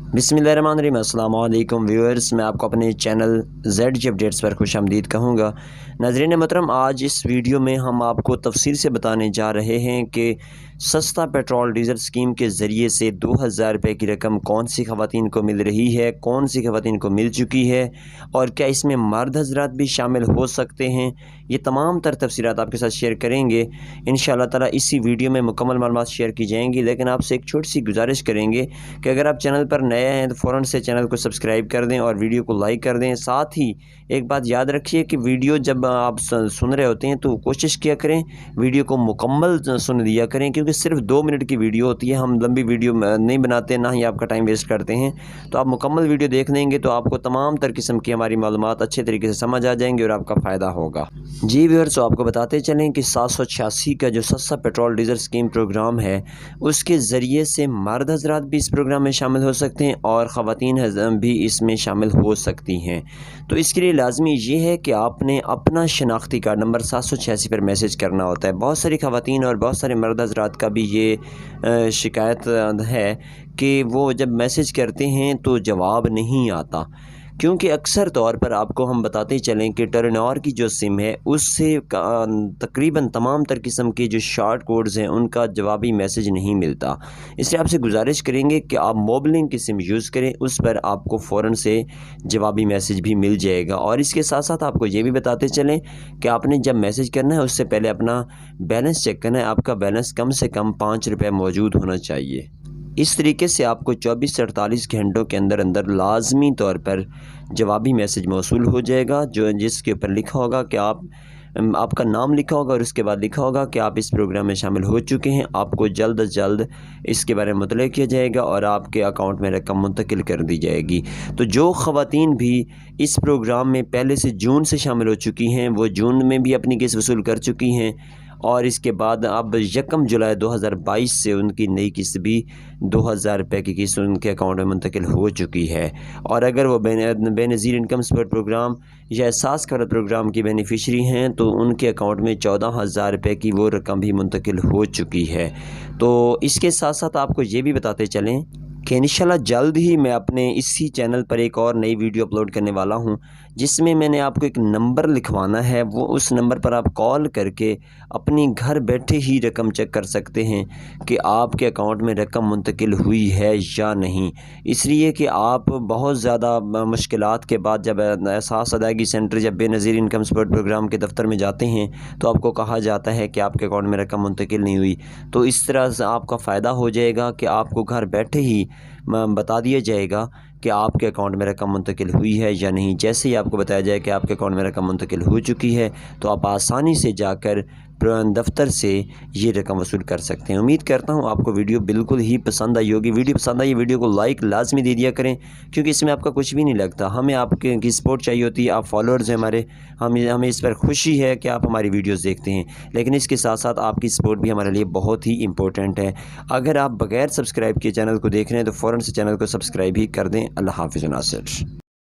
बिस्मिल्लाहिर्रहमानिर्रहीम। अस्सलाम वालेकुम व्यूअर्स, मैं आपको अपने चैनल ZG अपडेट्स पर खुश आमदीद कहूँगा। नाज़रीन मोहतरम, आज इस वीडियो में हम आपको तफसील से बताने जा रहे हैं कि सस्ता पेट्रोल डीज़ल स्कीम के ज़रिए से 2000 रुपये की रकम कौन सी ख़वातीन को मिल रही है, कौन सी ख़वातीन को मिल चुकी है और क्या इसमें मर्द हज़रात भी शामिल हो सकते हैं। ये तमाम तर तफसीलात आपके साथ शेयर करेंगे इंशाअल्लाह ताला। इसी वीडियो में मुकम्मल मालूमात शेयर की जाएंगी, लेकिन आपसे एक छोटी सी गुजारिश करेंगे कि अगर आप चैनल पर नए हैं तो फ़ौरन से चैनल को सब्सक्राइब कर दें और वीडियो को लाइक कर दें। साथ ही एक बात याद रखिए कि वीडियो जब आप सुन रहे होते हैं तो कोशिश किया करें वीडियो को मुकम्मल सुन लिया करें, क्योंकि सिर्फ 2 मिनट की वीडियो होती है। हम लंबी वीडियो नहीं बनाते, ना ही आपका टाइम वेस्ट करते हैं। तो आप मुकम्मल वीडियो देख लेंगे तो आपको तमाम तर किस्म की हमारी मालूमात अच्छे तरीके से समझ आ जाएंगी और आपका फ़ायदा होगा। जी व्यूअर्स, तो आपको बताते चलें कि 786 का जो सस्ता पेट्रोल डीज़ल स्कीम प्रोग्राम है, उसके ज़रिए से मर्द हज़रात भी इस प्रोग्राम में शामिल हो सकते हैं और ख़वातीन भी इसमें शामिल हो सकती हैं। तो इसके लिए लाजमी ये है कि आपने अपना शनाख्ती कार्ड नंबर 786 पर मैसेज करना होता है। बहुत सारी ख़वातीन और बहुत सारे मर्द हज़रात का भी ये शिकायत है कि वो जब मैसेज करते हैं तो जवाब नहीं आता, क्योंकि अक्सर तौर पर आपको हम बताते चलें कि टेलीनॉर की जो सिम है उससे तकरीबन तमाम तर किस्म के जो शॉर्ट कोड्स हैं उनका जवाबी मैसेज नहीं मिलता। इसलिए आपसे गुजारिश करेंगे कि आप मोबलिंग की सिम यूज़ करें, उस पर आपको फ़ौरन से जवाबी मैसेज भी मिल जाएगा। और इसके साथ साथ आपको ये भी बताते चलें कि आपने जब मैसेज करना है उससे पहले अपना बैलेंस चेक करना है। आपका बैलेंस कम से कम 5 रुपये मौजूद होना चाहिए। इस तरीके से आपको 24 से 48 घंटों के अंदर अंदर लाजमी तौर पर जवाबी मैसेज मौसूल हो जाएगा, जो जिसके ऊपर लिखा होगा कि आपका नाम लिखा होगा और उसके बाद लिखा होगा कि आप इस प्रोग्राम में शामिल हो चुके हैं। आपको जल्द अज जल्द इसके बारे में मुतला किया जाएगा और आपके अकाउंट में रकम मुंतकिल कर दी जाएगी। तो जो ख़वातीन भी इस प्रोग्राम में पहले से जून से शामिल हो चुकी हैं, वो जून में भी अपनी किस्त वसूल कर चुकी हैं और इसके बाद अब 1 जुलाई 2022 से उनकी नई किस्त भी 2000 रुपये की किस्त उनके अकाउंट में मुंतकिल हो चुकी है। और अगर वो बेनज़ीर इनकम सपोर्ट प्रोग्राम या एहसास करत प्रोग्राम की बेनिफिशरी हैं तो उनके अकाउंट में 14,000 रुपये की वो रकम भी मुंतकिल हो चुकी है। तो इसके साथ साथ आपको ये भी बताते चलें कि इंशाल्लाह जल्द ही मैं अपने इसी चैनल पर एक और नई वीडियो अपलोड करने वाला हूं, जिसमें मैंने आपको एक नंबर लिखवाना है। वो उस नंबर पर आप कॉल करके अपनी घर बैठे ही रकम चेक कर सकते हैं कि आपके अकाउंट में रकम मुंतकिल हुई है या नहीं। इसलिए कि आप बहुत ज़्यादा मुश्किलात के बाद जब एहसास अदायगी सेंटर या बेनज़ीर इनकम सपोर्ट प्रोग्राम के दफ्तर में जाते हैं तो आपको कहा जाता है कि आपके अकाउंट में रकम मुंतकिल नहीं हुई। तो इस तरह से आपका फ़ायदा हो जाएगा कि आपको घर बैठे ही बता दिया जाएगा कि आपके अकाउंट में रकम मुंतकिल हुई है या नहीं। जैसे ही आपको बताया जाए कि आपके अकाउंट में रकम मुंतकिल हो चुकी है तो आप आसानी से जाकर दफ्तर से ये रकम वसूल कर सकते हैं। उम्मीद करता हूँ आपको वीडियो बिल्कुल ही पसंद आई होगी। वीडियो पसंद आई, वीडियो को लाइक लाजमी दे दिया करें, क्योंकि इसमें आपका कुछ भी नहीं लगता। हमें आपकी सपोर्ट चाहिए होती है, आप फॉलोअर्स हैं हमारे, हमें इस पर खुशी है कि आप हमारी वीडियोज़ देखते हैं, लेकिन इसके साथ साथ आपकी सपोर्ट भी हमारे लिए बहुत ही इंपॉर्टेंट है। अगर आप बगैर सब्सक्राइब किए चैनल को देख रहे हैं तो फ़ौरन से चैनल को सब्सक्राइब ही कर दें। अल्लाह हाफ़िज़ नासिर।